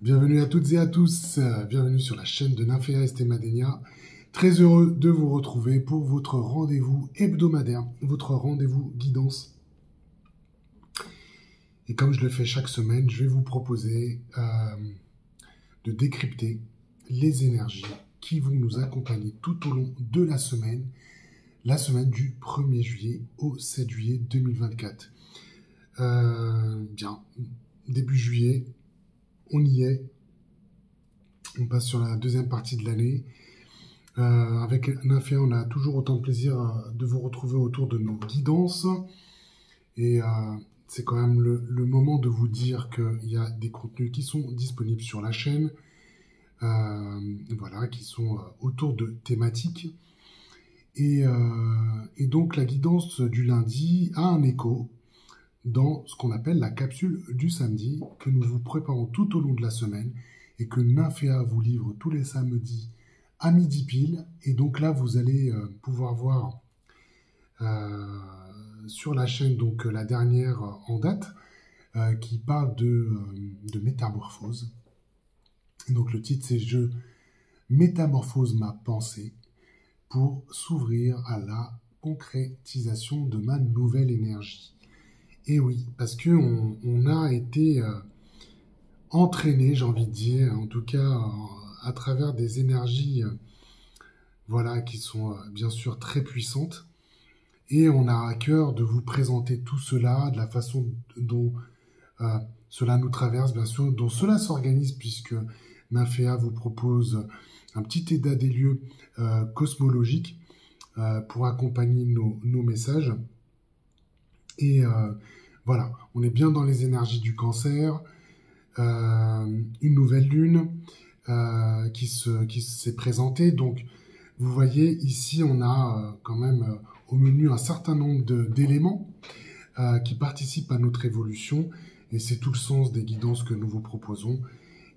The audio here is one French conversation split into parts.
Bienvenue à toutes et à tous, bienvenue sur la chaîne de Nymphéa Estemadenia. Très heureux de vous retrouver pour votre rendez-vous hebdomadaire, votre rendez-vous guidance. Et comme je le fais chaque semaine, je vais vous proposer de décrypter les énergies qui vont nous accompagner tout au long de la semaine du 1er juillet au 7 juillet 2024. Bien, début juillet, on y est. On passe sur la deuxième partie de l'année. Avec Nymphéa, on a toujours autant de plaisir de vous retrouver autour de nos guidances. Et c'est quand même le moment de vous dire qu'il y a des contenus qui sont disponibles sur la chaîne. Voilà, qui sont autour de thématiques. Et donc la guidance du lundi a un écho dans ce qu'on appelle la capsule du samedi, que nous vous préparons tout au long de la semaine et que Nymphéa vous livre tous les samedis à midi pile. Et donc là, vous allez pouvoir voir sur la chaîne donc la dernière en date qui parle de métamorphose. Et donc le titre, c'est « Je métamorphose ma pensée pour s'ouvrir à la concrétisation de ma nouvelle énergie ». Et oui, parce qu'on a été entraîné, j'ai envie de dire, en tout cas à travers des énergies voilà, qui sont bien sûr très puissantes. Et on a à cœur de vous présenter tout cela, de la façon dont cela nous traverse, bien sûr, dont cela s'organise, puisque Nymphéa vous propose un petit état des lieux cosmologique pour accompagner nos messages. Et voilà, on est bien dans les énergies du cancer, une nouvelle lune qui s'est présentée. Donc, vous voyez, ici, on a quand même au menu un certain nombre d'éléments qui participent à notre évolution. Et c'est tout le sens des guidances que nous vous proposons.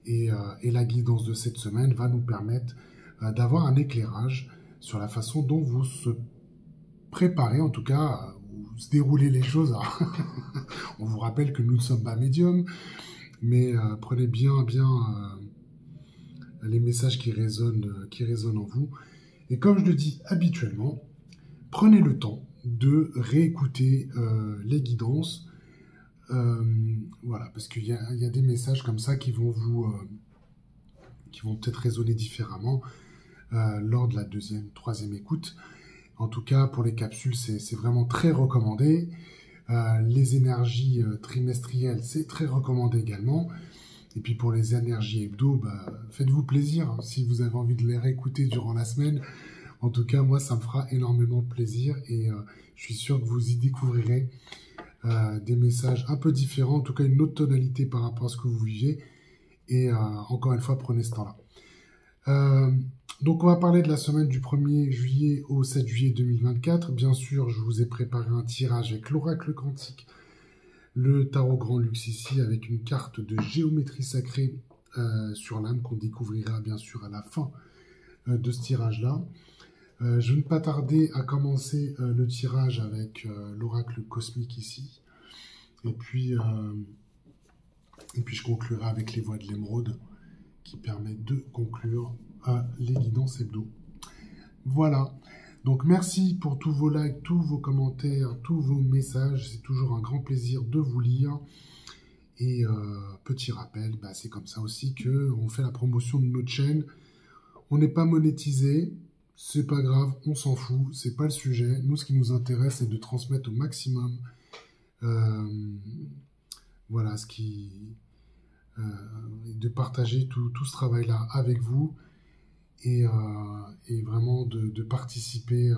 Et la guidance de cette semaine va nous permettre d'avoir un éclairage sur la façon dont vous se préparez, en tout cas, se dérouler les choses. On vous rappelle que nous ne sommes pas médiums, mais prenez bien les messages qui résonnent en vous. Et comme je le dis habituellement, prenez le temps de réécouter les guidances. Voilà, parce qu'il y a des messages comme ça qui vont peut-être résonner différemment lors de la deuxième, troisième écoute. En tout cas, pour les capsules, c'est vraiment très recommandé. Les énergies trimestrielles, c'est très recommandé également. Et puis pour les énergies hebdo, faites-vous plaisir si vous avez envie de les réécouter durant la semaine. En tout cas, moi, ça me fera énormément plaisir et je suis sûr que vous y découvrirez des messages un peu différents, en tout cas une autre tonalité par rapport à ce que vous vivez. Et encore une fois, prenez ce temps-là. Donc, on va parler de la semaine du 1er juillet au 7 juillet 2024. Bien sûr, je vous ai préparé un tirage avec l'oracle quantique, le tarot grand luxe ici, avec une carte de géométrie sacrée sur l'âme qu'on découvrira bien sûr à la fin de ce tirage-là. Je ne vais pas tarder à commencer le tirage avec l'oracle cosmique ici. Et puis je conclurai avec les voies de l'émeraude qui permettent de conclure les guidances hebdo. Voilà. Donc merci pour tous vos likes, tous vos commentaires, tous vos messages. C'est toujours un grand plaisir de vous lire. Et petit rappel, c'est comme ça aussi qu'on fait la promotion de notre chaîne. On n'est pas monétisé. C'est pas grave, on s'en fout, c'est pas le sujet. Nous, ce qui nous intéresse, c'est de transmettre au maximum voilà, de partager tout ce travail-là avec vous et vraiment de participer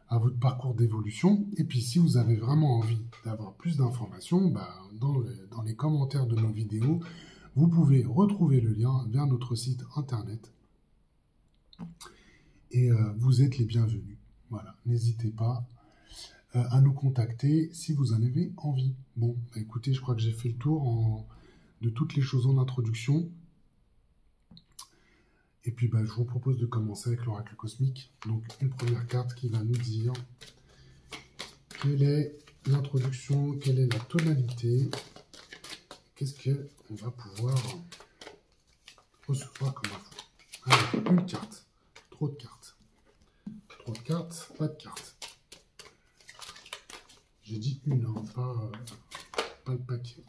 à votre parcours d'évolution. Et puis, si vous avez vraiment envie d'avoir plus d'informations, dans les commentaires de nos vidéos, vous pouvez retrouver le lien vers notre site internet. Et vous êtes les bienvenus. Voilà, n'hésitez pas à nous contacter si vous en avez envie. Bon, écoutez, je crois que j'ai fait le tour de toutes les choses en introduction. Et puis, je vous propose de commencer avec l'oracle cosmique. Donc, une première carte qui va nous dire quelle est l'introduction, quelle est la tonalité, qu'est-ce qu'on va pouvoir recevoir comme un fou. Alors, une carte. Trop de cartes. Trop de cartes, pas de cartes. J'ai dit une, hein, pas le paquet.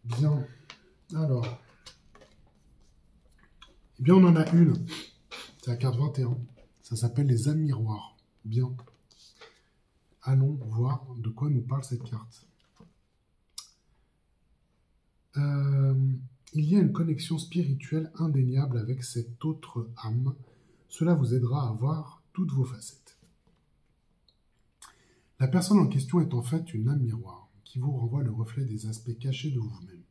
Bien. Alors. Eh bien, on en a une. C'est la carte 21. Ça s'appelle les âmes miroirs. Bien. Allons voir de quoi nous parle cette carte. Il y a une connexion spirituelle indéniable avec cette autre âme. Cela vous aidera à voir toutes vos facettes. La personne en question est en fait une âme miroir qui vous renvoie le reflet des aspects cachés de vous-même.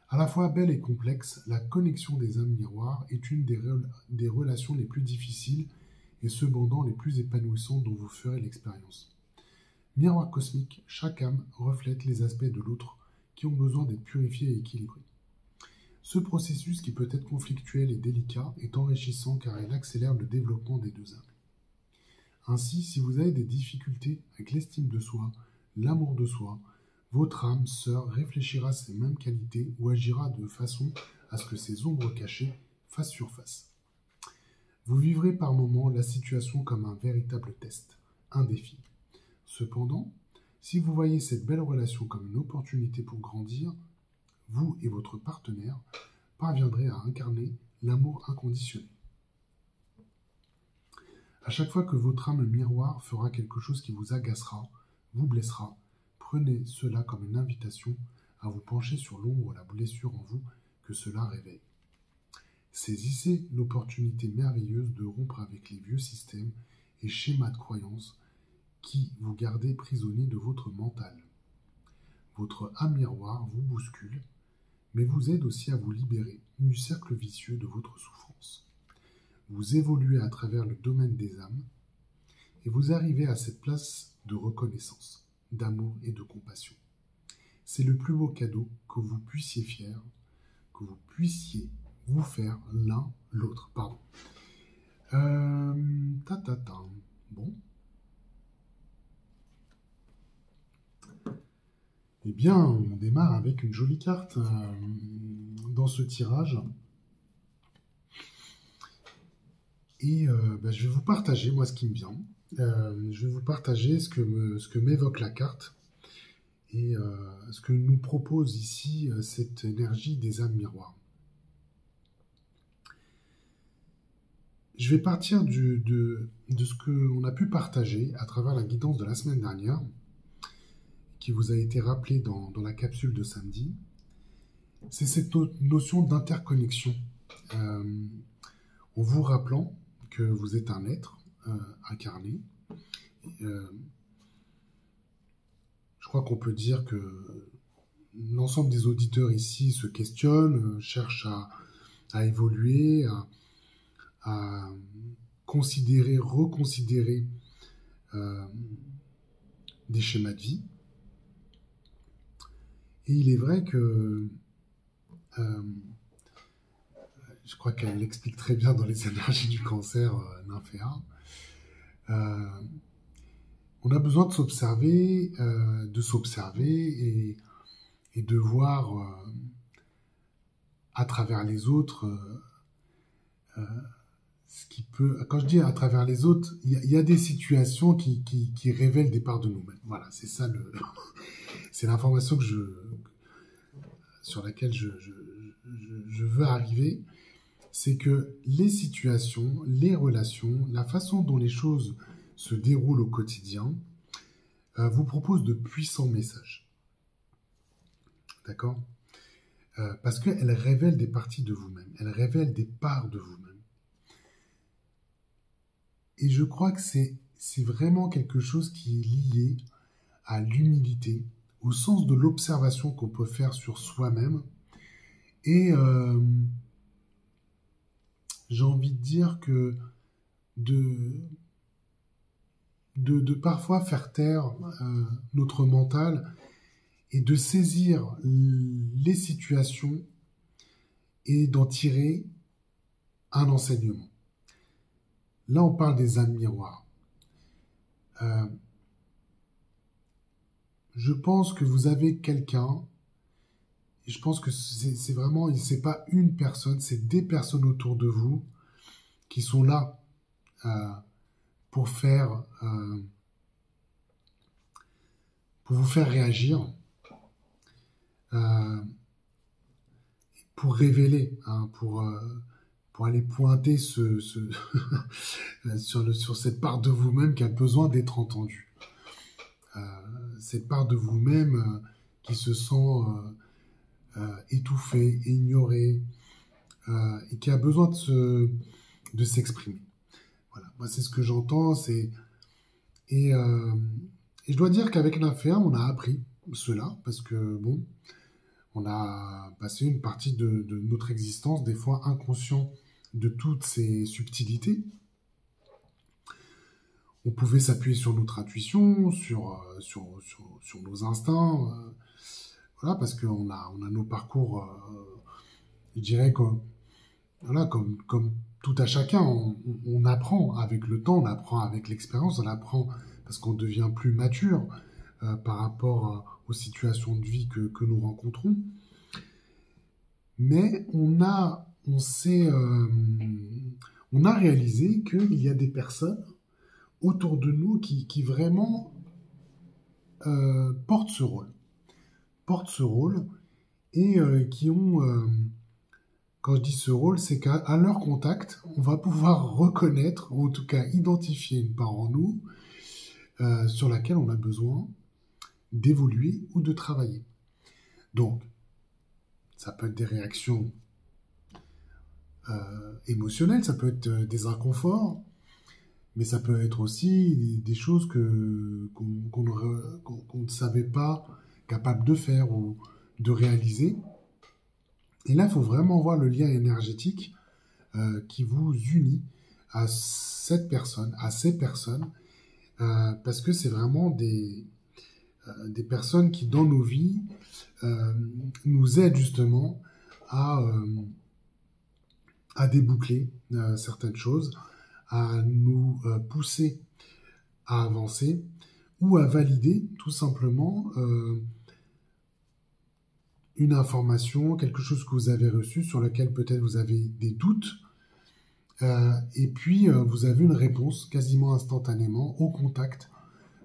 À la fois belle et complexe, la connexion des âmes miroirs est une des relations les plus difficiles et cependant les plus épanouissantes dont vous ferez l'expérience. Miroir cosmique, chaque âme reflète les aspects de l'autre qui ont besoin d'être purifiés et équilibrés. Ce processus, qui peut être conflictuel et délicat, est enrichissant car il accélère le développement des deux âmes. Ainsi, si vous avez des difficultés avec l'estime de soi, l'amour de soi, votre âme sœur réfléchira à ces mêmes qualités ou agira de façon à ce que ces ombres cachées fassent surface. Vous vivrez par moments la situation comme un véritable test, un défi. Cependant, si vous voyez cette belle relation comme une opportunité pour grandir, vous et votre partenaire parviendrez à incarner l'amour inconditionnel. À chaque fois que votre âme miroir fera quelque chose qui vous agacera, vous blessera, prenez cela comme une invitation à vous pencher sur l'ombre ou la blessure en vous que cela réveille. Saisissez l'opportunité merveilleuse de rompre avec les vieux systèmes et schémas de croyances qui vous gardez prisonnier de votre mental. Votre âme miroir vous bouscule, mais vous aide aussi à vous libérer du cercle vicieux de votre souffrance. Vous évoluez à travers le domaine des âmes et vous arrivez à cette place de reconnaissance, d'amour et de compassion. C'est le plus beau cadeau que vous puissiez vous faire l'un l'autre. Pardon. Bon. Eh bien, on démarre avec une jolie carte dans ce tirage. Et je vais vous partager, moi, ce qui me vient. Je vais vous partager ce que m'évoque la carte et ce que nous propose ici cette énergie des âmes miroirs. Je vais partir de ce qu'on a pu partager à travers la guidance de la semaine dernière, qui vous a été rappelée dans la capsule de samedi. C'est cette notion d'interconnexion. En vous rappelant que vous êtes un être incarné. Je crois qu'on peut dire que l'ensemble des auditeurs ici se questionnent, cherchent à évoluer, à considérer, reconsidérer des schémas de vie. Et il est vrai que je crois qu'elle l'explique très bien dans les énergies du cancer, Nymphéa. On a besoin de s'observer et de voir à travers les autres ce qui peut... Quand je dis à travers les autres, il y a des situations qui révèlent des parts de nous-mêmes. Voilà, c'est ça c'est l'information sur laquelle je veux arriver. C'est que les situations, les relations, la façon dont les choses se déroulent au quotidien vous proposent de puissants messages. D'accord ? Parce qu'elles révèlent des parties de vous-même, elles révèlent des parts de vous-même. Et je crois que c'est vraiment quelque chose qui est lié à l'humilité, au sens de l'observation qu'on peut faire sur soi-même. Et j'ai envie de dire que de parfois faire taire notre mental et de saisir les situations et d'en tirer un enseignement. Là, on parle des âmes miroirs. Je pense que vous avez quelqu'un Et je pense que c'est vraiment, c'est pas une personne, c'est des personnes autour de vous qui sont là euh, pour faire, pour vous faire réagir, euh, pour révéler, hein, pour aller pointer sur cette part de vous-même qui a besoin d'être entendue. Euh, cette part de vous-même qui se sent étouffée, ignorée, et qui a besoin de s'exprimer. Voilà, moi c'est ce que j'entends, et, euh, et je dois dire qu'avec l'Inféa, on a appris cela, parce que bon, on a passé une partie de notre existence, des fois inconscient de toutes ces subtilités. On pouvait s'appuyer sur notre intuition, sur nos instincts, voilà, parce on a nos parcours, je dirais, voilà, comme tout à chacun, on apprend avec le temps, on apprend avec l'expérience, on apprend parce qu'on devient plus mature par rapport aux situations de vie que nous rencontrons. Mais on a réalisé qu'il y a des personnes autour de nous qui vraiment portent ce rôle. Portent ce rôle et qui ont, quand je dis ce rôle, c'est qu'à leur contact, on va pouvoir reconnaître, ou en tout cas identifier une part en nous sur laquelle on a besoin d'évoluer ou de travailler. Donc, ça peut être des réactions émotionnelles, ça peut être des inconforts, mais ça peut être aussi des choses qu'on ne savait pas capable de faire ou de réaliser. Et là, il faut vraiment voir le lien énergétique qui vous unit à cette personne, à ces personnes, parce que c'est vraiment des personnes qui, dans nos vies, nous aident justement à déboucler certaines choses, à nous pousser à avancer ou à valider tout simplement une information, quelque chose que vous avez reçu sur lequel peut-être vous avez des doutes, et puis vous avez une réponse quasiment instantanément au contact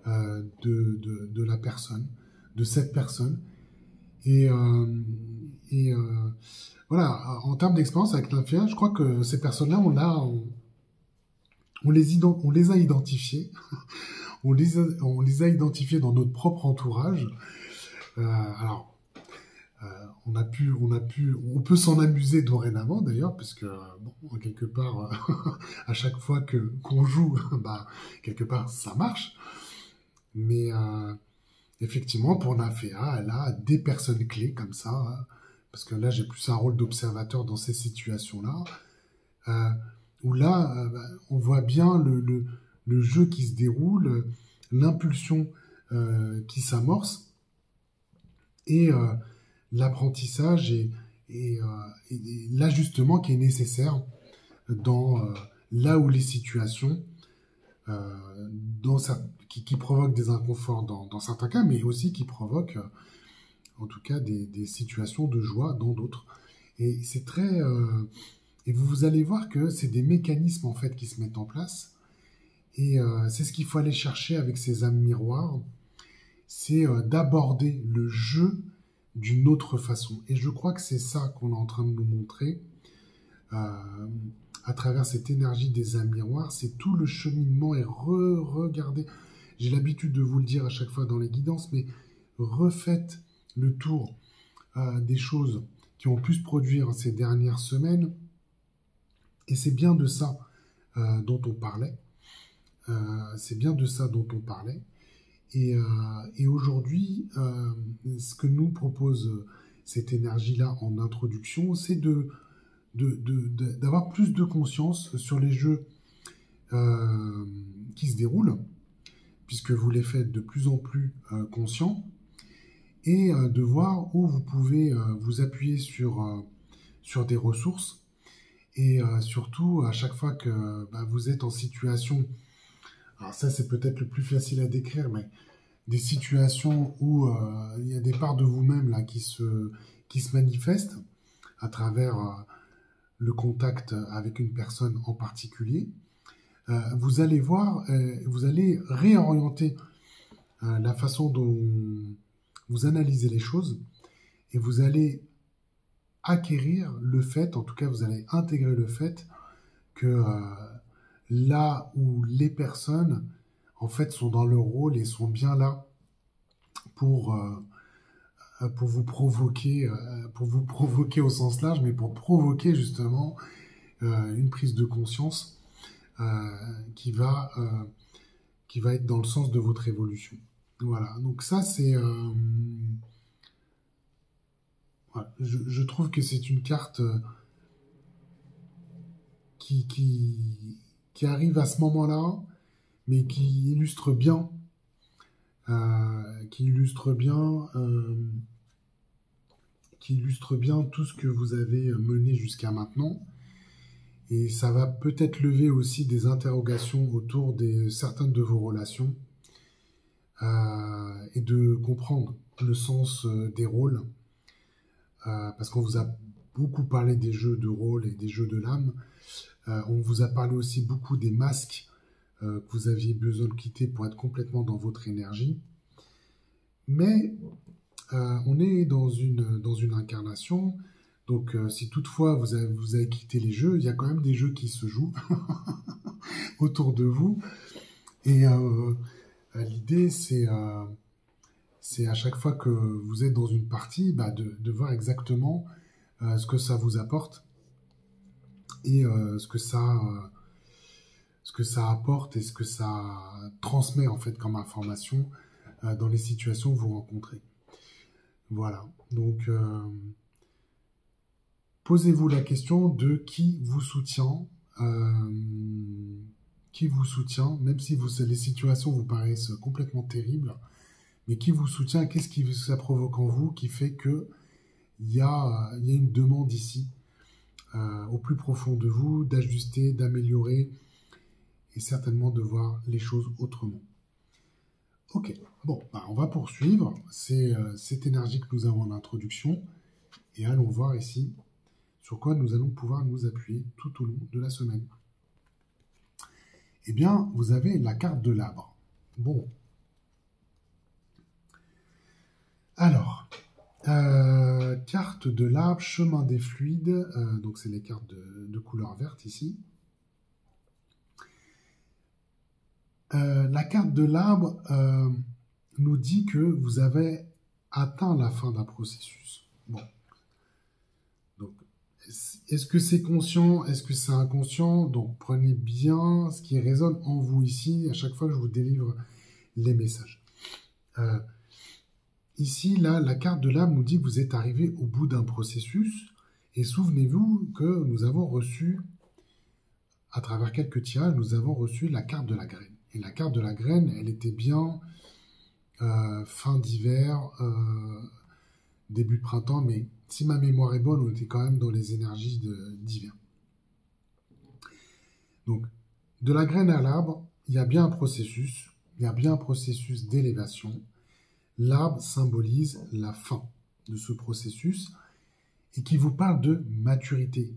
de la personne, de cette personne. Et, voilà, en termes d'expérience avec l'Inféa, je crois que ces personnes-là, on les a identifiées, on les a identifiées dans notre propre entourage. Alors, on peut s'en amuser dorénavant d'ailleurs, puisque bon, quelque part, à chaque fois qu'on joue, bah, quelque part, ça marche. Mais effectivement, pour l'Inféa, elle a des personnes clés comme ça, hein, parce que là, j'ai plus un rôle d'observateur dans ces situations-là, où là, on voit bien le jeu qui se déroule, l'impulsion qui s'amorce, et l'apprentissage et l'ajustement qui est nécessaire dans là où les situations qui provoquent des inconforts dans certains cas, mais aussi qui provoquent en tout cas des situations de joie dans d'autres. Et c'est très... et vous allez voir que c'est des mécanismes en fait qui se mettent en place. Et c'est ce qu'il faut aller chercher avec ces âmes miroirs, c'est d'aborder le jeu d'une autre façon. Et je crois que c'est ça qu'on est en train de nous montrer à travers cette énergie des âmes miroirs. C'est tout le cheminement et regardez. J'ai l'habitude de vous le dire à chaque fois dans les guidances, mais refaites le tour des choses qui ont pu se produire ces dernières semaines. Et c'est bien de ça dont on parlait. C'est bien de ça dont on parlait. Et aujourd'hui, ce que nous propose cette énergie-là en introduction, c'est d'avoir plus de conscience sur les jeux qui se déroulent, puisque vous les faites de plus en plus conscients, et de voir où vous pouvez vous appuyer sur des ressources, et surtout, à chaque fois que vous êtes en situation, alors ça c'est peut-être le plus facile à décrire, mais des situations où il y a des parts de vous-même là qui qui se manifeste à travers le contact avec une personne en particulier, vous allez voir, vous allez réorienter la façon dont vous analysez les choses et vous allez acquérir le fait, en tout cas vous allez intégrer le fait que là où les personnes en fait sont dans leur rôle et sont bien là pour vous provoquer au sens large, mais pour provoquer justement une prise de conscience qui va être dans le sens de votre évolution. Voilà, donc ça c'est... voilà. Je trouve que c'est une carte qui arrive à ce moment-là, mais qui illustre bien tout ce que vous avez mené jusqu'à maintenant. Et ça va peut-être lever aussi des interrogations autour de certaines de vos relations et de comprendre le sens des rôles. Parce qu'on vous a beaucoup parlé des jeux de rôle et des jeux de l'âme. On vous a parlé aussi beaucoup des masques que vous aviez besoin de quitter pour être complètement dans votre énergie. Mais on est dans une incarnation, donc si toutefois vous avez quitté les jeux, il y a quand même des jeux qui se jouent autour de vous. Et l'idée, c'est à chaque fois que vous êtes dans une partie, de voir exactement ce que ça vous apporte et ce que ça apporte et ce que ça transmet en fait comme information dans les situations que vous rencontrez. Voilà, donc posez-vous la question de qui vous soutient, même si les situations vous paraissent complètement terribles, mais qui vous soutient, qu'est-ce qui ça provoque en vous qui fait que il y a une demande ici, au plus profond de vous, d'ajuster, d'améliorer, et certainement de voir les choses autrement. Ok, bon, on va poursuivre cette énergie que nous avons en introduction, et allons voir ici sur quoi nous allons pouvoir nous appuyer tout au long de la semaine. Eh bien, vous avez la carte de l'arbre. Bon. Alors, carte de l'arbre, chemin des fluides, donc c'est les cartes de couleur verte ici. La carte de l'arbre nous dit que vous avez atteint la fin d'un processus. Bon. Donc, est-ce que c'est conscient? Est-ce que c'est inconscient? Donc, prenez bien ce qui résonne en vous ici à chaque fois que je vous délivre les messages. Ici, là, la carte de l'âme nous dit que vous êtes arrivé au bout d'un processus. Et souvenez-vous que nous avons reçu, à travers quelques tirages, nous avons reçu la carte de la graine. Et la carte de la graine, elle était bien fin d'hiver, début de printemps, mais si ma mémoire est bonne, on était quand même dans les énergies d'hiver. Donc, de la graine à l'arbre, il y a bien un processus, d'élévation. L'arbre symbolise la fin de ce processus et qui vous parle de maturité.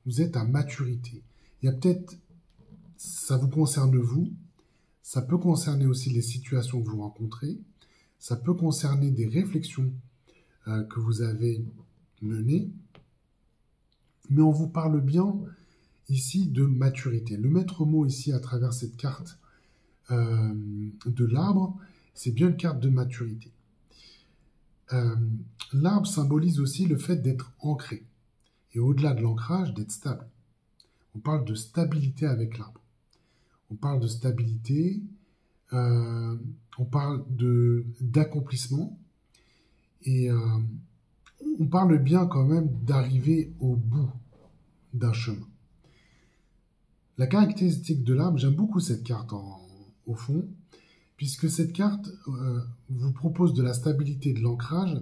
Vous êtes à maturité. Il y a peut-être, ça vous concerne vous, ça peut concerner aussi les situations que vous rencontrez, ça peut concerner des réflexions que vous avez menées, mais on vous parle bien ici de maturité. Le maître mot ici à travers cette carte de l'arbre, c'est bien une carte de maturité. L'arbre symbolise aussi le fait d'être ancré, et au-delà de l'ancrage, d'être stable. On parle de stabilité avec l'arbre. On parle de stabilité, on parle d'accomplissement, et on parle bien quand même d'arriver au bout d'un chemin. La caractéristique de l'arbre, j'aime beaucoup cette carte au fond, puisque cette carte vous propose de la stabilité, de l'ancrage,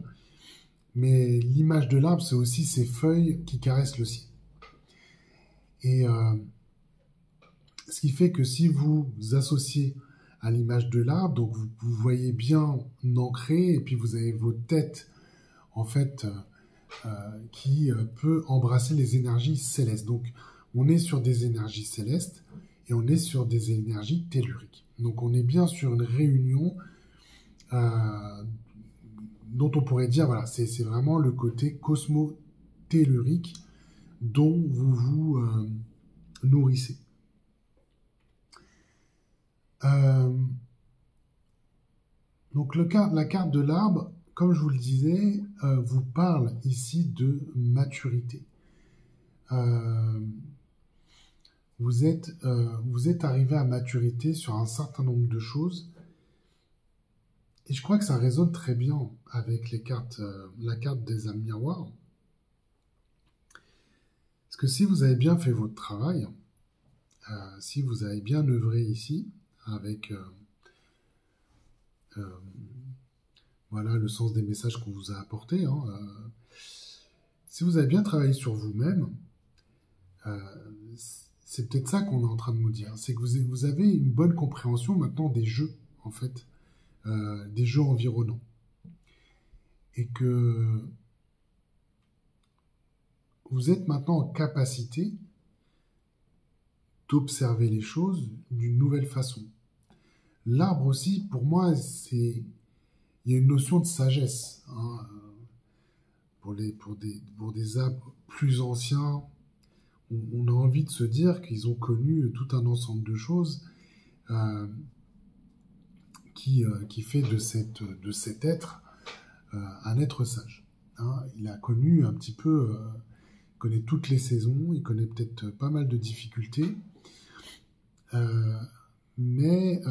mais l'image de l'arbre, c'est aussi ses feuilles qui caressent le ciel. Et ce qui fait que si vous associez à l'image de l'arbre, donc vous voyez bien ancré, et puis vous avez votre tête, en fait, peut embrasser les énergies célestes. Donc, on est sur des énergies célestes et on est sur des énergies telluriques. Donc, on est bien sur une réunion dont on pourrait dire, voilà, c'est vraiment le côté cosmo-tellurique dont vous vous nourrissez. Donc la carte de l'arbre, comme je vous le disais, vous parle ici de maturité. Vous êtes arrivé à maturité sur un certain nombre de choses. Et je crois que ça résonne très bien avec la carte des âmes miroirs. Parce que si vous avez bien fait votre travail, si vous avez bien œuvré ici, avec voilà le sens des messages qu'on vous a apportés, si vous avez bien travaillé sur vous-même, c'est peut-être ça qu'on est en train de nous dire. C'est que vous avez une bonne compréhension maintenant des jeux, en fait, des jeux environnants. Et que vous êtes maintenant en capacité d'observer les choses d'une nouvelle façon. L'arbre aussi, pour moi, il y a une notion de sagesse. Pour des arbres plus anciens, on a envie de se dire qu'ils ont connu tout un ensemble de choses qui fait de cet être un être sage. Il a connu un petit peu, il connaît toutes les saisons, il connaît peut-être pas mal de difficultés, mais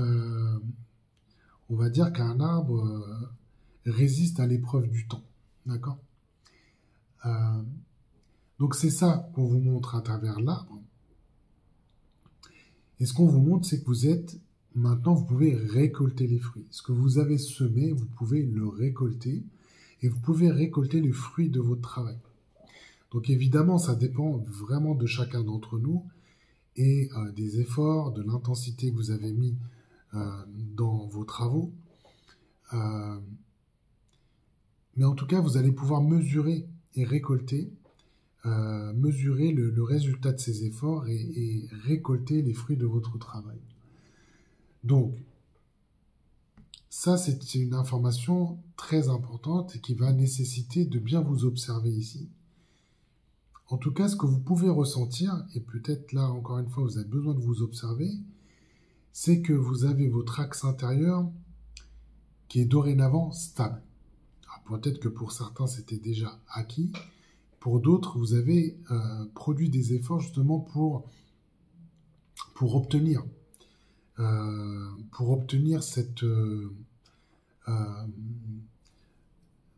on va dire qu'un arbre résiste à l'épreuve du temps. D'accord ? Donc c'est ça qu'on vous montre à travers l'arbre. Et ce qu'on vous montre, c'est que maintenant, vous pouvez récolter les fruits. Ce que vous avez semé, vous pouvez le récolter, et vous pouvez récolter les fruits de votre travail. Donc évidemment, ça dépend vraiment de chacun d'entre nous, et des efforts, de l'intensité que vous avez mis dans vos travaux. Mais en tout cas, vous allez pouvoir mesurer et récolter, mesurer le résultat de ces efforts et récolter les fruits de votre travail. Donc, ça, c'est une information très importante et qui va nécessiter de bien vous observer ici. En tout cas, ce que vous pouvez ressentir, et peut-être là, encore une fois, vous avez besoin de vous observer, c'est que vous avez votre axe intérieur qui est dorénavant stable. Alors, peut-être que pour certains, c'était déjà acquis. Pour d'autres, vous avez produit des efforts justement pour obtenir cette...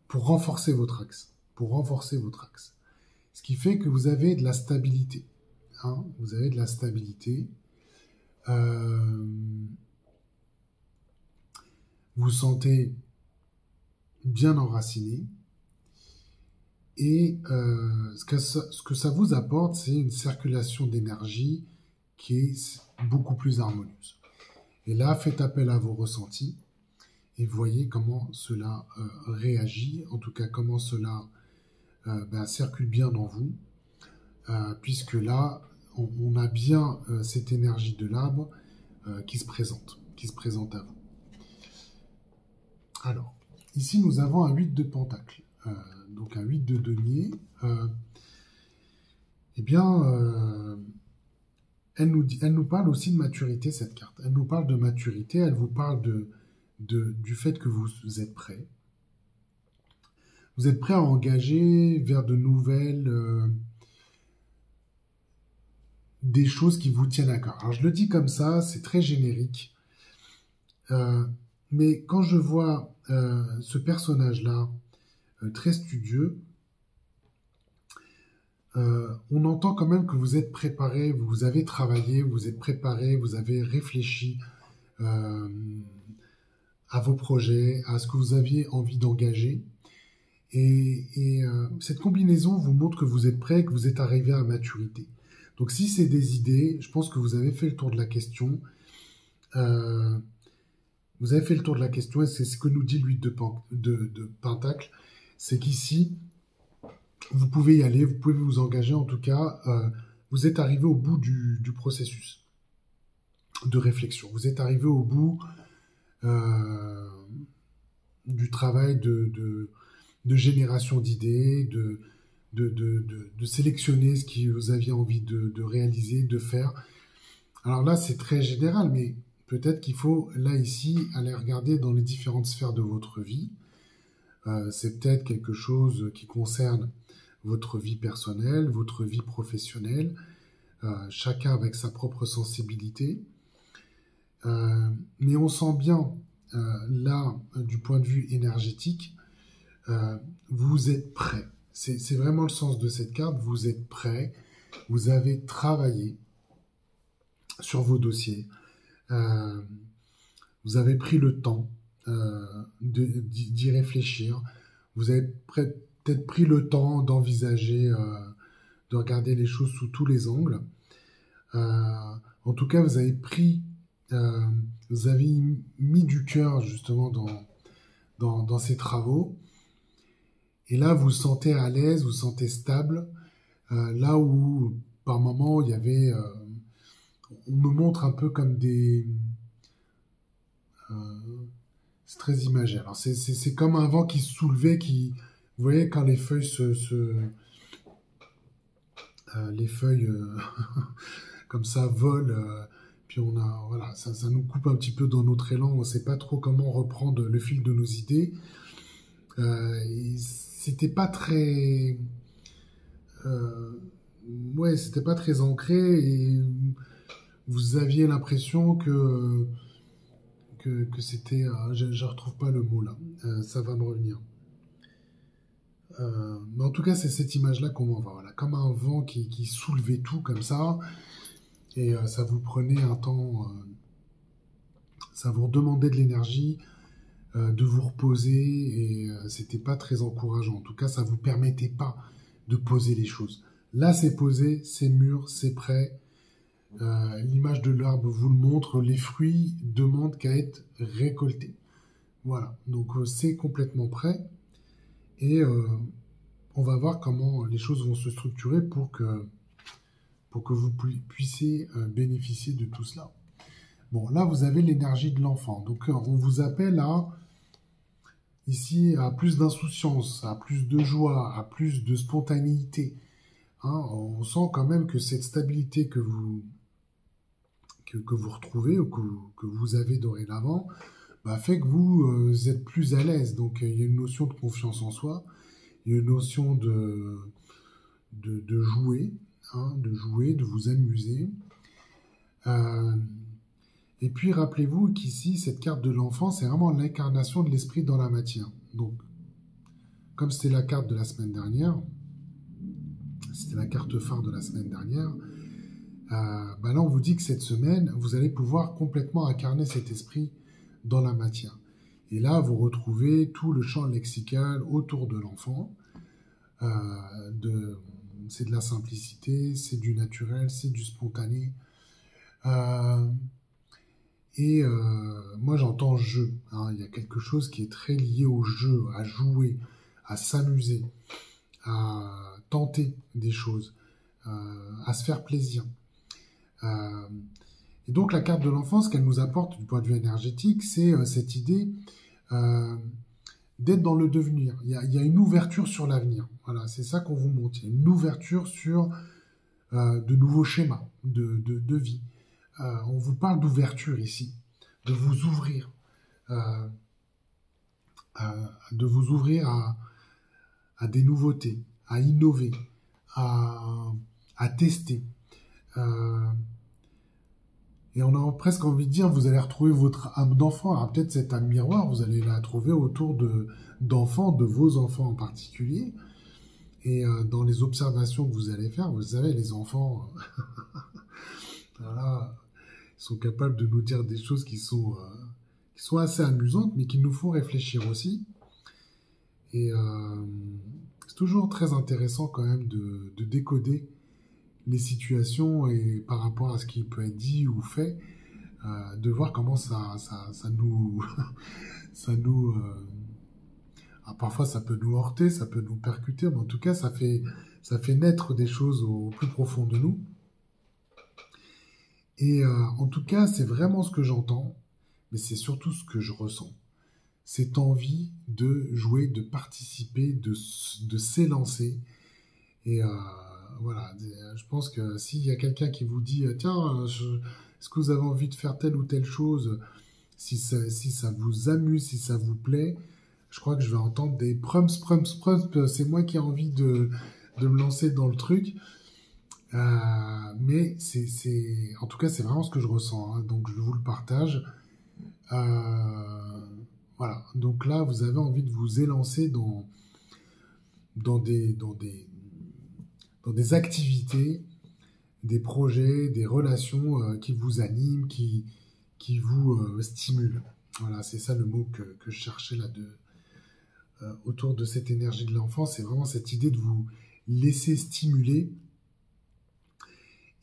pour renforcer votre axe. Ce qui fait que vous avez de la stabilité. Vous avez de la stabilité. Vous sentez bien enraciné. Et ce que ça vous apporte, c'est une circulation d'énergie qui est beaucoup plus harmonieuse. Et là, faites appel à vos ressentis et voyez comment cela réagit, en tout cas comment cela circule bien dans vous, puisque là, on a bien cette énergie de l'arbre qui se présente à vous. Alors, ici, nous avons un 8 de pentacle. Donc un 8 de denier, elle nous parle aussi de maturité, cette carte. Elle nous parle de maturité, elle vous parle du fait que vous êtes prêt. Vous êtes prêt à engager vers de nouvelles... des choses qui vous tiennent à cœur. Alors je le dis comme ça, c'est très générique. Mais quand je vois ce personnage-là, très studieux, on entend quand même que vous êtes préparé, vous avez travaillé, vous êtes préparé, vous avez réfléchi à vos projets, à ce que vous aviez envie d'engager. Et cette combinaison vous montre que vous êtes prêt, que vous êtes arrivé à maturité. Donc si c'est des idées, je pense que vous avez fait le tour de la question. Vous avez fait le tour de la question, et c'est ce que nous dit le 8 de pentacle. C'est qu'ici, vous pouvez y aller, vous pouvez vous engager. En tout cas, vous êtes arrivé au bout du processus de réflexion. Vous êtes arrivé au bout du travail de génération d'idées, de sélectionner ce que vous aviez envie de réaliser, de faire. Alors là, c'est très général, mais peut-être qu'il faut, là, ici, aller regarder dans les différentes sphères de votre vie. C'est peut-être quelque chose qui concerne votre vie personnelle, votre vie professionnelle, chacun avec sa propre sensibilité. Mais on sent bien, là, du point de vue énergétique, vous êtes prêt. C'est vraiment le sens de cette carte. Vous êtes prêt. Vous avez travaillé sur vos dossiers. Vous avez pris le temps d'y réfléchir. Vous avez peut-être pris le temps d'envisager, de regarder les choses sous tous les angles. En tout cas, vous avez mis du cœur justement dans ces travaux. Et là, vous vous sentez à l'aise, vous vous sentez stable. Là où, par moment, il y avait... on me montre un peu comme des... c'est très imagé. Alors, c'est comme un vent qui se soulevait, qui... Vous voyez, quand les feuilles les feuilles comme ça volent, puis on a... Voilà, ça nous coupe un petit peu dans notre élan. On ne sait pas trop comment reprendre le fil de nos idées. C'était pas très... ouais, c'était pas très ancré et vous aviez l'impression que c'était... je retrouve pas le mot là. Ça va me revenir. Mais en tout cas, c'est cette image-là qu'on voit. Voilà, comme un vent qui soulevait tout comme ça. Et ça vous prenait un temps... ça vous redemandait de l'énergie, de vous reposer. Et c'était pas très encourageant. En tout cas, ça vous permettait pas de poser les choses. Là, c'est posé, c'est mûr, c'est prêt. L'image de l'arbre vous le montre. Les fruits demandent qu'à être récoltés. Voilà, donc c'est complètement prêt. Et on va voir comment les choses vont se structurer pour que vous puissiez bénéficier de tout cela. Bon, là, vous avez l'énergie de l'enfant. Donc, on vous appelle ici à plus d'insouciance, à plus de joie, à plus de spontanéité. Hein, on sent quand même que cette stabilité que vous retrouvez ou que vous avez dorénavant fait que vous êtes plus à l'aise. Donc, il y a une notion de confiance en soi, il y a une notion de jouer, hein, de vous amuser. Et puis, rappelez-vous qu'ici, cette carte de l'enfant, c'est vraiment l'incarnation de l'esprit dans la matière. Donc, comme c'était la carte de la semaine dernière, c'était la carte phare de la semaine dernière, là, on vous dit que cette semaine, vous allez pouvoir complètement incarner cet esprit dans la matière. Et là, vous retrouvez tout le champ lexical autour de l'enfant. C'est de la simplicité, c'est du naturel, c'est du spontané. Moi, j'entends jeu. Hein. Il y a quelque chose qui est très lié au jeu, à jouer, à s'amuser, à tenter des choses, à se faire plaisir. Et donc, la carte de l'enfance, ce qu'elle nous apporte du point de vue énergétique, c'est cette idée d'être dans le devenir. Il y a une ouverture sur l'avenir. Voilà, c'est ça qu'on vous montre. Il y a une ouverture sur de nouveaux schémas de vie. On vous parle d'ouverture ici, de vous ouvrir, à des nouveautés, à innover, à tester. Et on a presque envie de dire, vous allez retrouver votre âme d'enfant. Alors peut-être cette âme miroir, vous allez la trouver autour d'enfants, de vos enfants en particulier. Et dans les observations que vous allez faire, vous savez, les enfants, voilà, ils sont capables de nous dire des choses qui sont assez amusantes, mais qui nous font réfléchir aussi. Et c'est toujours très intéressant quand même de décoder les situations et par rapport à ce qui peut être dit ou fait, de voir comment ça nous Alors, parfois, ça peut nous heurter, ça peut nous percuter, mais en tout cas, ça fait naître des choses au plus profond de nous. Et en tout cas, c'est vraiment ce que j'entends, mais c'est surtout ce que je ressens. Cette envie de jouer, de participer, de s'élancer. Et voilà, je pense que s'il y a quelqu'un qui vous dit, tiens, est-ce que vous avez envie de faire telle ou telle chose, si ça vous amuse, si ça vous plaît, je crois que je vais entendre des prums, c'est moi qui ai envie de me lancer dans le truc. Mais en tout cas, c'est vraiment ce que je ressens, hein, donc je vous le partage. Voilà, donc là, vous avez envie de vous élancer dans des activités, des projets, des relations qui vous animent, qui vous stimulent. Voilà, c'est ça le mot que je cherchais là autour de cette énergie de l'enfant. C'est vraiment cette idée de vous laisser stimuler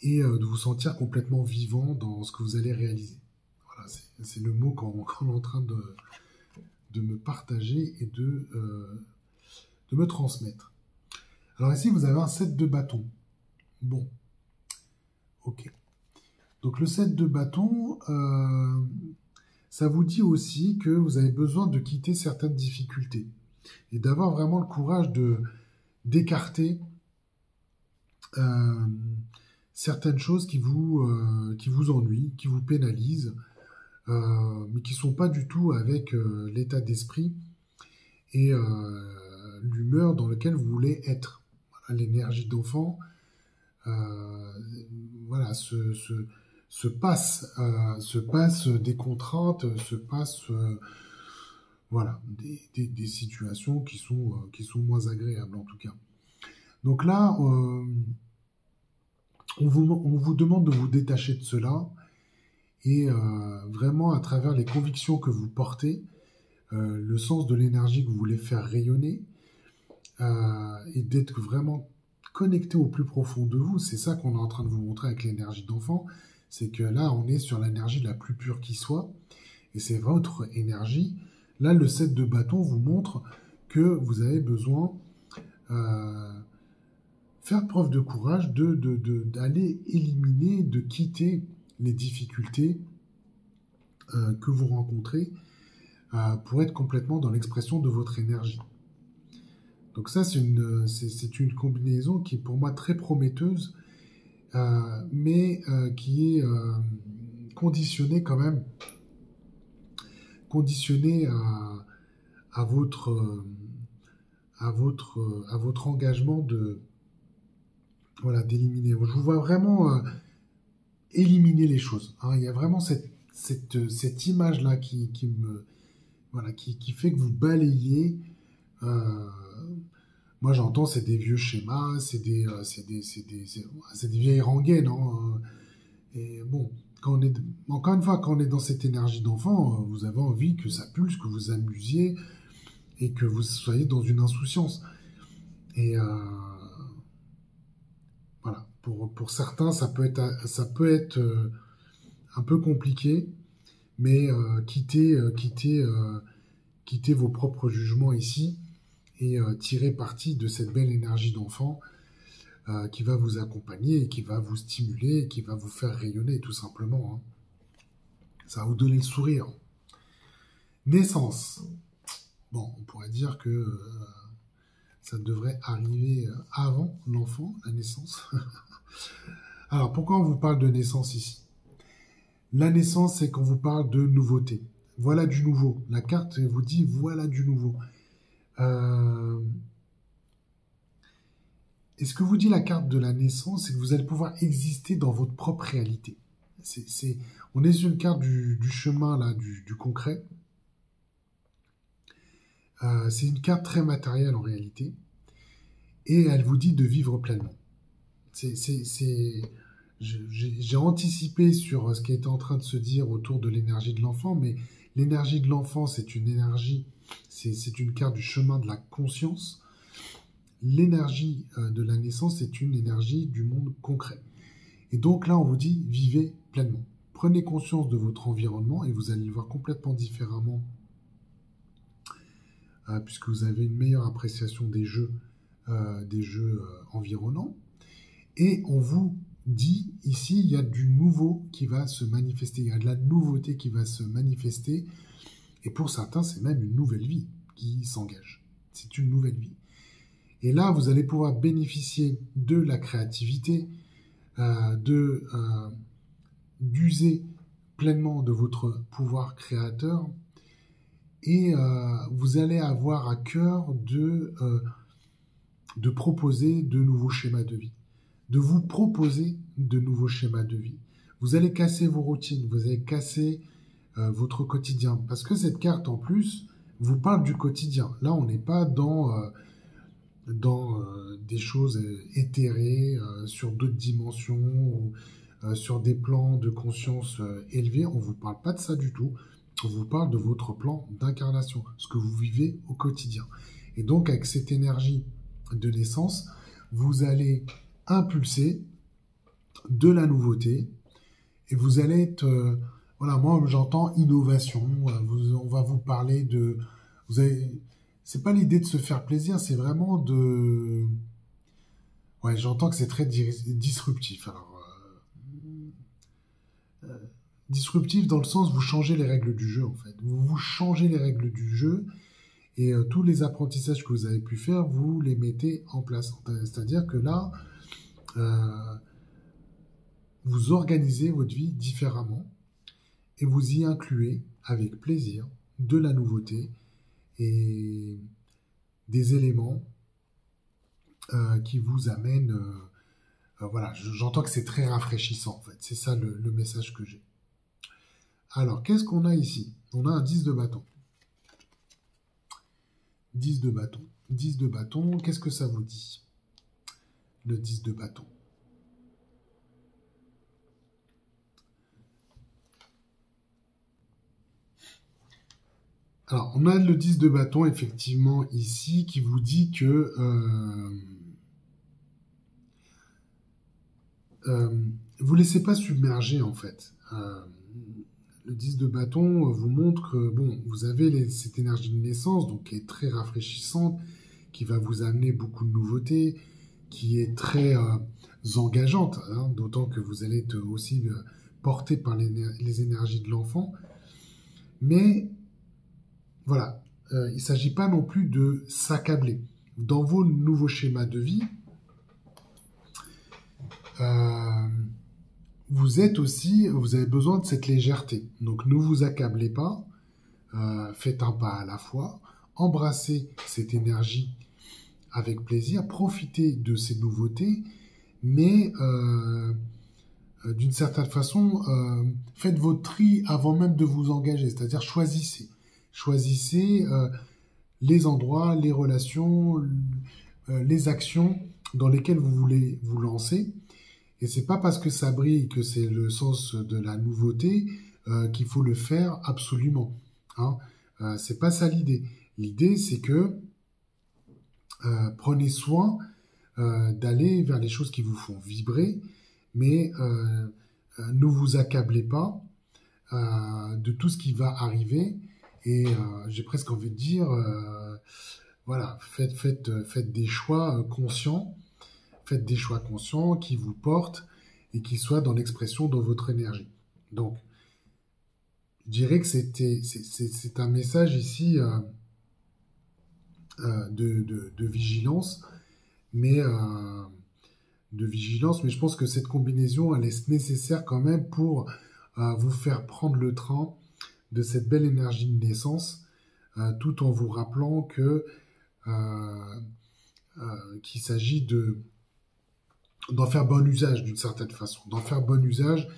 et de vous sentir complètement vivant dans ce que vous allez réaliser. Voilà, c'est le mot qu'on est en train de me partager et de me transmettre. Alors ici, vous avez un set de bâtons. Bon, ok. Donc le set de bâtons, ça vous dit aussi que vous avez besoin de quitter certaines difficultés et d'avoir vraiment le courage d'écarter certaines choses qui vous ennuient, qui vous pénalisent, mais qui ne sont pas du tout avec l'état d'esprit et l'humeur dans lequel vous voulez être. Voilà, l'énergie d'enfant, voilà, se passe des contraintes, se passe voilà, des situations qui sont moins agréables en tout cas. Donc là, on vous demande de vous détacher de cela et vraiment à travers les convictions que vous portez, le sens de l'énergie que vous voulez faire rayonner et d'être vraiment connecté au plus profond de vous. C'est ça qu'on est en train de vous montrer avec l'énergie d'enfant. C'est que là, on est sur l'énergie la plus pure qui soit et c'est votre énergie. Là, le set de bâtons vous montre que vous avez besoin faire preuve de courage, d'aller éliminer, de quitter les difficultés que vous rencontrez pour être complètement dans l'expression de votre énergie. Donc ça, c'est une combinaison qui est pour moi très prometteuse, mais qui est conditionnée quand même, conditionnée à votre engagement d'éliminer. Je vous vois vraiment éliminer les choses. Hein. Il y a vraiment cette image-là qui fait que vous balayez. Moi, j'entends, c'est des vieux schémas, c'est des vieilles rengaines. Hein. Et bon, encore une fois, quand on est dans cette énergie d'enfant, vous avez envie que ça pulse, que vous amusiez et que vous soyez dans une insouciance. Et voilà, pour certains, ça peut être un peu compliqué, mais quittez vos propres jugements ici et tirez parti de cette belle énergie d'enfant qui va vous accompagner et qui va vous stimuler et qui va vous faire rayonner tout simplement. Hein. Ça va vous donner le sourire. Naissance. Bon, on pourrait dire que ça devrait arriver avant l'enfant, la naissance. Alors, pourquoi on vous parle de naissance ici? La naissance, c'est qu'on vous parle de nouveauté. Voilà du nouveau. La carte vous dit, voilà du nouveau. Et ce que vous dit la carte de la naissance, c'est que vous allez pouvoir exister dans votre propre réalité. On est sur une carte du chemin, là, du concret. C'est une carte très matérielle en réalité. Et elle vous dit de vivre pleinement. J'ai anticipé sur ce qui était en train de se dire autour de l'énergie de l'enfant, mais l'énergie de l'enfant, c'est une énergie, c'est une carte du chemin de la conscience. L'énergie de la naissance, c'est une énergie du monde concret. Et donc là, on vous dit, vivez pleinement. Prenez conscience de votre environnement et vous allez le voir complètement différemment puisque vous avez une meilleure appréciation des jeux environnants. Et on vous dit ici, il y a du nouveau qui va se manifester, il y a de la nouveauté qui va se manifester, et pour certains, c'est même une nouvelle vie qui s'engage. C'est une nouvelle vie. Et là, vous allez pouvoir bénéficier de la créativité, d'user pleinement de votre pouvoir créateur, et vous allez avoir à cœur de proposer de nouveaux schémas de vie, de vous proposer de nouveaux schémas de vie. Vous allez casser vos routines, vous allez casser votre quotidien, parce que cette carte en plus vous parle du quotidien. Là, on n'est pas dans des choses éthérées, sur d'autres dimensions, ou sur des plans de conscience élevés. On ne vous parle pas de ça du tout. On vous parle de votre plan d'incarnation, ce que vous vivez au quotidien. Et donc, avec cette énergie de naissance, vous allez impulser de la nouveauté, et vous allez être... voilà, moi, j'entends innovation. On va vous parler de... C'est pas l'idée de se faire plaisir, c'est vraiment de... Ouais, j'entends que c'est très disruptif. Alors, disruptif dans le sens, vous changez les règles du jeu, en fait. Vous changez les règles du jeu, et tous les apprentissages que vous avez pu faire, vous les mettez en place. C'est-à-dire que là, vous organisez votre vie différemment, et vous y incluez, avec plaisir, de la nouveauté, et des éléments qui vous amènent... voilà, j'entends que c'est très rafraîchissant, en fait. C'est ça le message que j'ai. Alors, qu'est-ce qu'on a ici? On a un 10 de bâton. 10 de bâton. 10 de bâton, qu'est-ce que ça vous dit? Le 10 de bâton. Alors, on a le 10 de bâton, effectivement, ici, qui vous dit que vous ne laissez pas submerger, en fait. Le 10 de bâton vous montre que, bon, vous avez cette énergie de naissance, donc qui est très rafraîchissante, qui va vous amener beaucoup de nouveautés, qui est très engageante, hein, d'autant que vous allez être aussi porté par les énergies de l'enfant. Mais... voilà, il ne s'agit pas non plus de s'accabler. Dans vos nouveaux schémas de vie, vous avez besoin de cette légèreté. Donc ne vous accablez pas, faites un pas à la fois, embrassez cette énergie avec plaisir, profitez de ces nouveautés, mais d'une certaine façon, faites votre tri avant même de vous engager, c'est-à-dire choisissez. Choisissez les endroits, les relations, les actions dans lesquelles vous voulez vous lancer. Et c'est pas parce que ça brille que c'est le sens de la nouveauté qu'il faut le faire absolument. Hein. C'est pas ça l'idée. L'idée, c'est que prenez soin d'aller vers les choses qui vous font vibrer, mais ne vous accablez pas de tout ce qui va arriver. Et j'ai presque envie de dire, voilà, faites des choix conscients. Faites des choix conscients qui vous portent et qui soient dans l'expression de votre énergie. Donc, je dirais que c'est un message ici de vigilance, mais je pense que cette combinaison, elle est nécessaire quand même pour vous faire prendre le train de cette belle énergie de naissance, tout en vous rappelant qu'il s'agit d'en faire bon usage d'une certaine façon, d'en faire bon usage,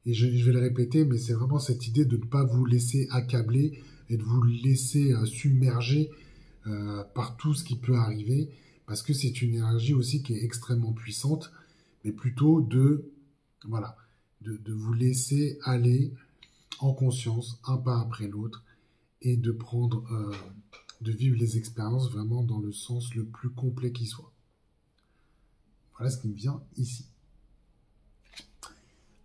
et je vais le répéter, mais c'est vraiment cette idée de ne pas vous laisser accabler et de vous laisser submerger par tout ce qui peut arriver, parce que c'est une énergie aussi qui est extrêmement puissante, mais plutôt de vous laisser aller en conscience, un pas après l'autre, et de vivre les expériences vraiment dans le sens le plus complet qui soit. Voilà ce qui me vient ici.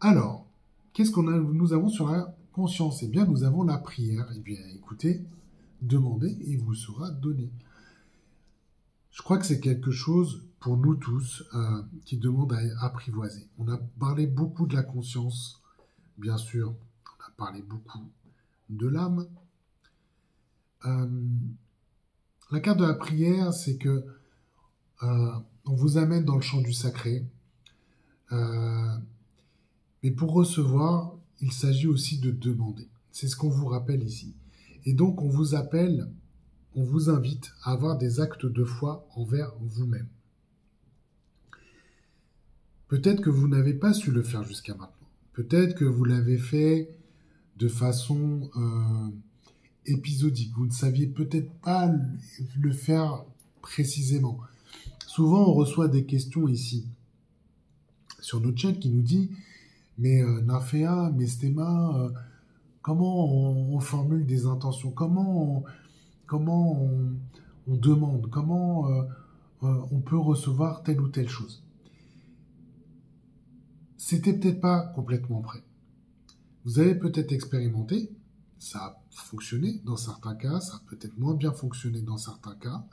Alors, qu'est-ce nous avons sur la conscience? Eh bien, nous avons la prière. Eh bien, écoutez, demandez et il vous sera donné. Je crois que c'est quelque chose pour nous tous qui demande à apprivoiser. On a parlé beaucoup de la conscience, bien sûr, on a parlé beaucoup de l'âme. La carte de la prière, c'est que on vous amène dans le champ du sacré. Mais pour recevoir, il s'agit aussi de demander. C'est ce qu'on vous rappelle ici. Et donc, on vous invite à avoir des actes de foi envers vous-même. Peut-être que vous n'avez pas su le faire jusqu'à maintenant. Peut-être que vous l'avez fait de façon épisodique. Vous ne saviez peut-être pas le faire précisément. Souvent, on reçoit des questions ici sur notre chat qui nous dit « Mais Naféa, Mestema, comment on formule des intentions? Comment on demande? Comment on peut recevoir telle ou telle chose ?» C'était peut-être pas complètement prêt. Vous avez peut-être expérimenté, ça a fonctionné dans certains cas, ça a peut-être moins bien fonctionné dans certains cas.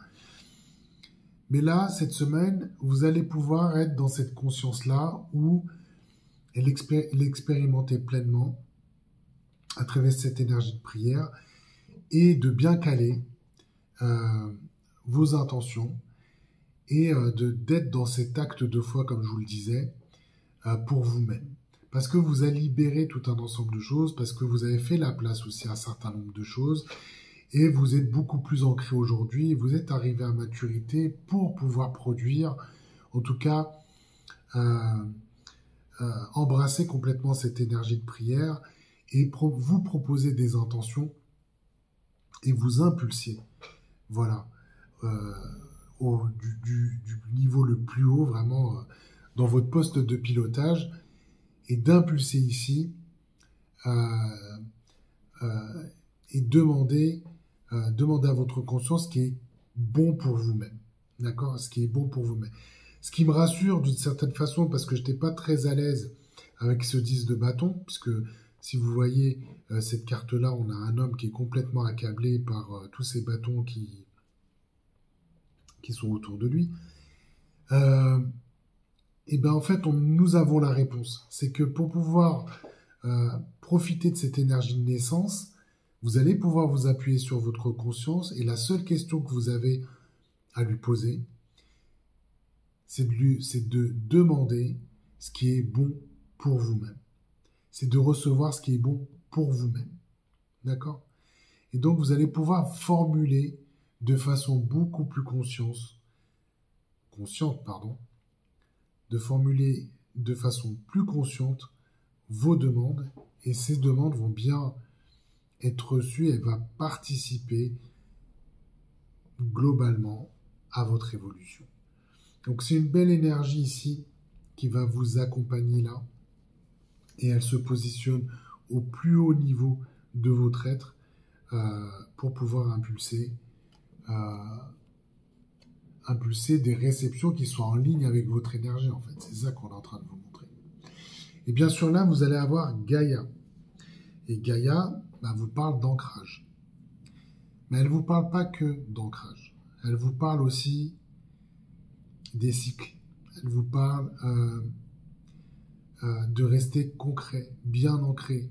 Mais là, cette semaine, vous allez pouvoir être dans cette conscience-là où l'expérimenter pleinement à travers cette énergie de prière et de bien caler vos intentions et d'être dans cet acte de foi, comme je vous le disais, pour vous-même. Parce que vous avez libéré tout un ensemble de choses, parce que vous avez fait la place aussi à un certain nombre de choses, et vous êtes beaucoup plus ancré aujourd'hui, vous êtes arrivé à maturité pour pouvoir produire, en tout cas, embrasser complètement cette énergie de prière et vous proposer des intentions et vous impulser, voilà, du niveau le plus haut, vraiment, dans votre poste de pilotage, et d'impulser ici et demander à votre conscience ce qui est bon pour vous-même. D'accord? Ce qui est bon pour vous-même. Ce qui me rassure d'une certaine façon, parce que je n'étais pas très à l'aise avec ce 10 de bâton, puisque si vous voyez cette carte-là, on a un homme qui est complètement accablé par tous ces bâtons qui sont autour de lui. Et bien en fait, nous avons la réponse. C'est que pour pouvoir profiter de cette énergie de naissance, vous allez pouvoir vous appuyer sur votre conscience et la seule question que vous avez à lui poser, c'est de demander ce qui est bon pour vous-même. C'est de recevoir ce qui est bon pour vous-même. D'accord? Et donc, vous allez pouvoir formuler de façon beaucoup plus consciente, de formuler de façon plus consciente vos demandes, et ces demandes vont bien être reçues et va participer globalement à votre évolution. Donc c'est une belle énergie ici qui va vous accompagner là, et elle se positionne au plus haut niveau de votre être pour pouvoir impulser des réceptions qui soient en ligne avec votre énergie, en fait. C'est ça qu'on est en train de vous montrer. Et bien sûr, là, vous allez avoir Gaïa. Et Gaïa vous parle d'ancrage. Mais elle ne vous parle pas que d'ancrage. Elle vous parle aussi des cycles. Elle vous parle de rester concret, bien ancré.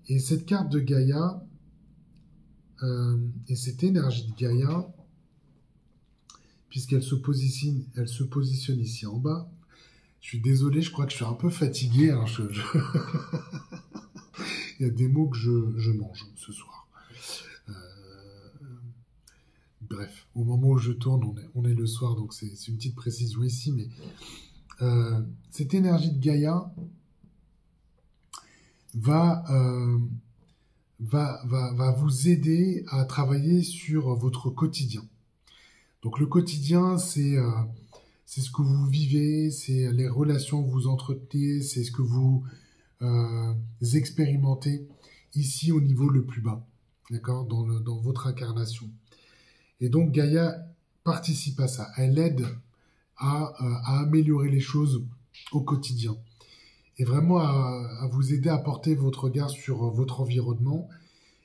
Et cette carte de Gaïa, et cette énergie de Gaïa, puisqu'elle se positionne ici en bas. Je suis désolé, je crois que je suis un peu fatigué. Hein, il y a des mots que je mange ce soir. Bref, au moment où je tourne, on est le soir, donc c'est une petite précision ici, mais cette énergie de Gaïa va vous aider à travailler sur votre quotidien. Donc le quotidien, c'est ce que vous vivez, c'est les relations que vous entretenez, c'est ce que vous expérimentez ici au niveau le plus bas, d'accord, dans votre incarnation. Et donc Gaïa participe à ça, elle aide à améliorer les choses au quotidien et vraiment à vous aider à porter votre regard sur votre environnement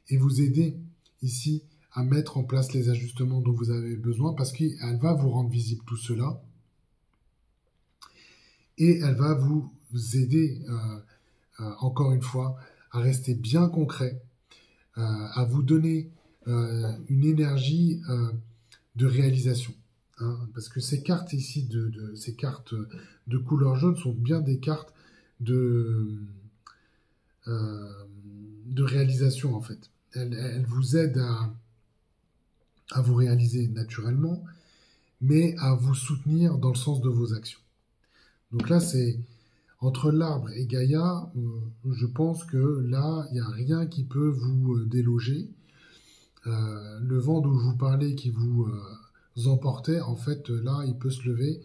et vous aider ici à mettre en place les ajustements dont vous avez besoin parce qu'elle va vous rendre visible tout cela et elle va vous aider, encore une fois, à rester bien concret, à vous donner une énergie de réalisation. Hein, parce que ces cartes ici, ces cartes de couleur jaune sont bien des cartes de réalisation en fait. Elles vous aident à vous réaliser naturellement, mais à vous soutenir dans le sens de vos actions. Donc là, c'est entre l'arbre et Gaïa, je pense que là, il n'y a rien qui peut vous déloger. Le vent dont je vous parlais qui vous emportait, en fait, là, il peut se lever.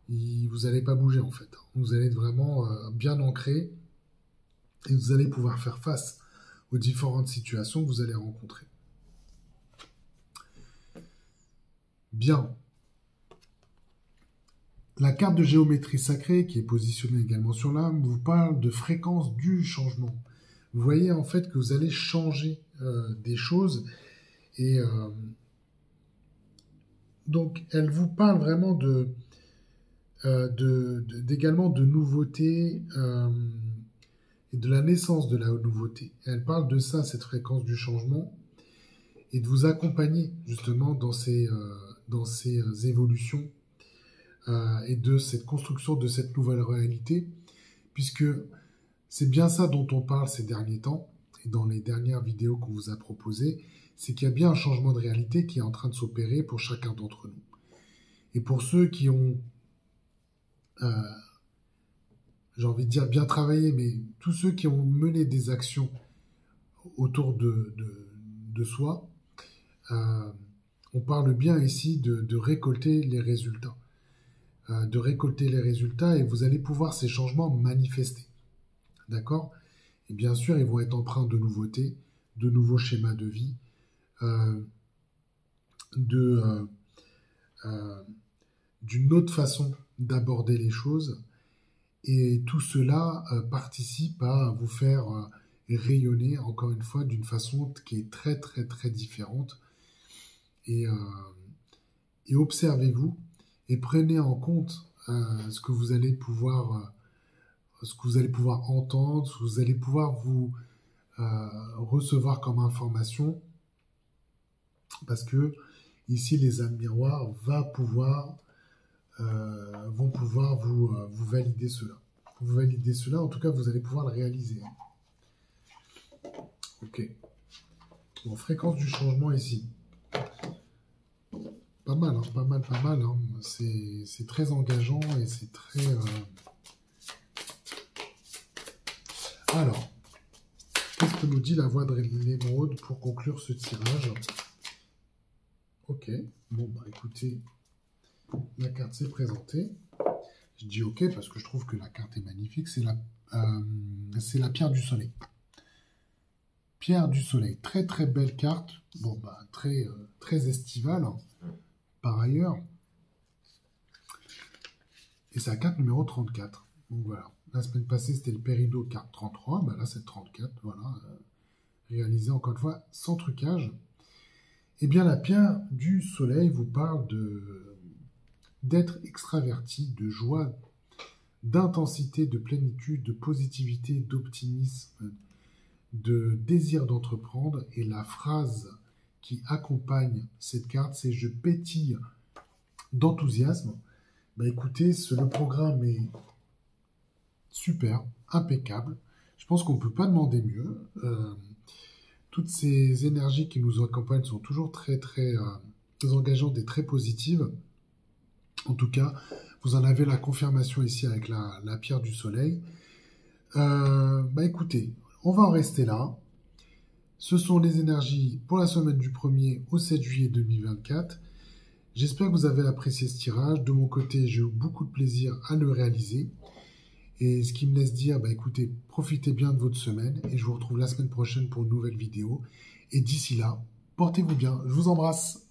Vous n'allez pas bouger, en fait. Vous allez être vraiment bien ancré et vous allez pouvoir faire face aux différentes situations que vous allez rencontrer. Bien. La carte de géométrie sacrée, qui est positionnée également sur l'âme, vous parle de fréquence du changement. Vous voyez en fait que vous allez changer des choses. Et donc, elle vous parle vraiment également de nouveauté et de la naissance de la nouveauté. Elle parle de ça, cette fréquence du changement, et de vous accompagner justement dans ces évolutions et de cette construction de cette nouvelle réalité, puisque c'est bien ça dont on parle ces derniers temps, et dans les dernières vidéos qu'on vous a proposées, c'est qu'il y a bien un changement de réalité qui est en train de s'opérer pour chacun d'entre nous. Et pour ceux qui ont, j'ai envie de dire bien travaillé, mais tous ceux qui ont mené des actions autour de soi, on parle bien ici de récolter les résultats. Et vous allez pouvoir ces changements manifester. D'accord? Et bien sûr, ils vont être empreints de nouveautés, de nouveaux schémas de vie, d'une autre façon d'aborder les choses. Et tout cela participe à vous faire rayonner, encore une fois, d'une façon qui est très, très, très différente. Et observez-vous et prenez en compte ce que vous allez pouvoir entendre, ce que vous allez pouvoir vous recevoir comme information, parce que ici les âmes miroirs vont pouvoir vous valider cela. Vous validez cela, en tout cas vous allez pouvoir le réaliser. Ok. Bon, fréquence du changement ici. Pas mal, hein, pas mal. Hein. C'est très engageant et c'est très... Alors, qu'est-ce que nous dit la voix de l'émeraude pour conclure ce tirage? Ok, bon, bah écoutez, la carte s'est présentée. Je dis ok parce que je trouve que la carte est magnifique. C'est la pierre du soleil. Pierre du soleil, très très belle carte. Bon, bah très, très estivale. Par ailleurs, et c'est la carte numéro 34. Donc voilà, la semaine passée c'était le Pérido carte 33, ben là c'est 34, voilà, réalisé encore une fois sans trucage. Eh bien la pierre du soleil vous parle d'être extraverti, de joie, d'intensité, de plénitude, de positivité, d'optimisme, de désir d'entreprendre, et la phrase qui accompagne cette carte, c'est « Je pétille d'enthousiasme ». Bah écoutez, le programme est super, impeccable. Je pense qu'on ne peut pas demander mieux. Toutes ces énergies qui nous accompagnent sont toujours très, très engageantes et très positives. En tout cas, vous en avez la confirmation ici avec la pierre du soleil. Bah écoutez, on va en rester là. Ce sont les énergies pour la semaine du 1er au 7 juillet 2024. J'espère que vous avez apprécié ce tirage. De mon côté, j'ai eu beaucoup de plaisir à le réaliser. Et ce qui me laisse dire, bah écoutez, profitez bien de votre semaine. Et je vous retrouve la semaine prochaine pour une nouvelle vidéo. Et d'ici là, portez-vous bien. Je vous embrasse.